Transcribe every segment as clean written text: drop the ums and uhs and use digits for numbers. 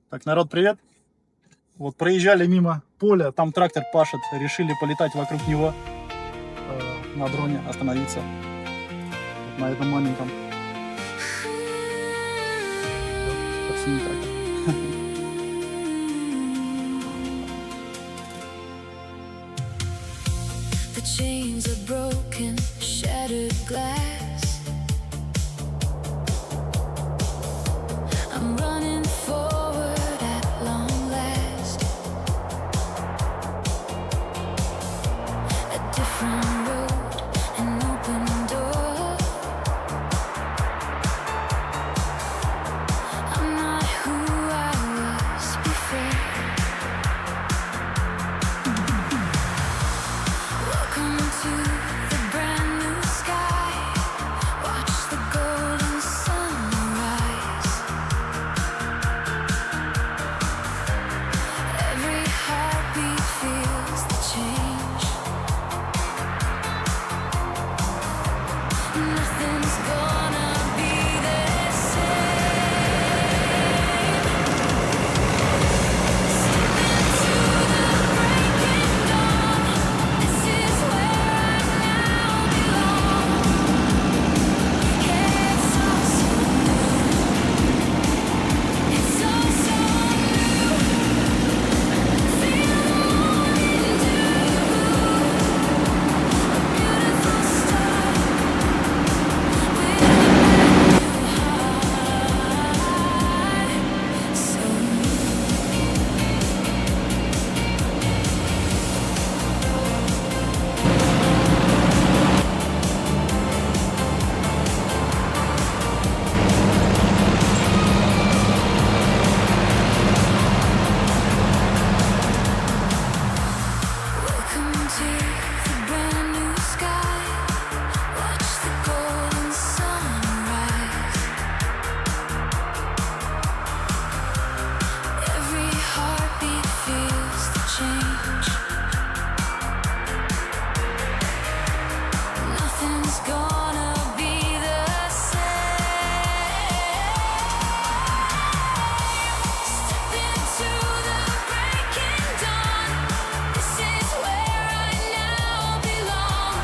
Так, народ, привет. Вот проезжали мимо поля, там трактор пашет, решили полетать вокруг него на дроне, остановиться вот на этом маленьком. Вот, синий трактор. The chains are broken, shattered glass. I'm running forward at long last. A different road, an open door. I'm not who I was before. Welcome to the brand new sky. Watch the golden sunrise. Every heartbeat feels the change. Nothing's gonna be the same. Step into the breaking dawn. This is where I now belong. Yeah, it's all so new. It's all so new. Feel the morning dew. A beautiful start with a brand new heart. So new. Welcome to the brand new sky. Watch the golden sunrise. Every heartbeat feels the change. Nothing's gonna be the same. Step into the breaking dawn. This is where I now belong.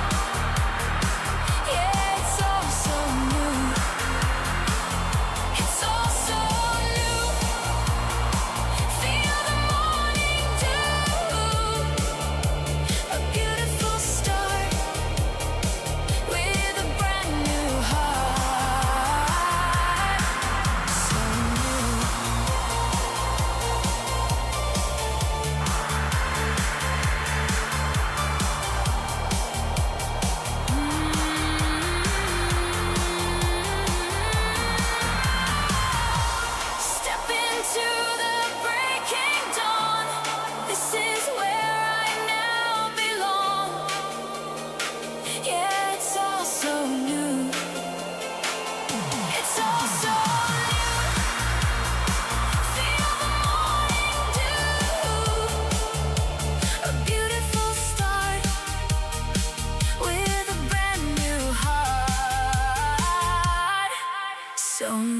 Yeah, it's all so new. It's all so new. Feel the morning dew. A beautiful start with a brand new heart. So new. Step into the breaking dawn. This is where I now belong. Yeah, it's all so new. It's all so new. Feel the morning dew. A beautiful start with a brand new heart. So new.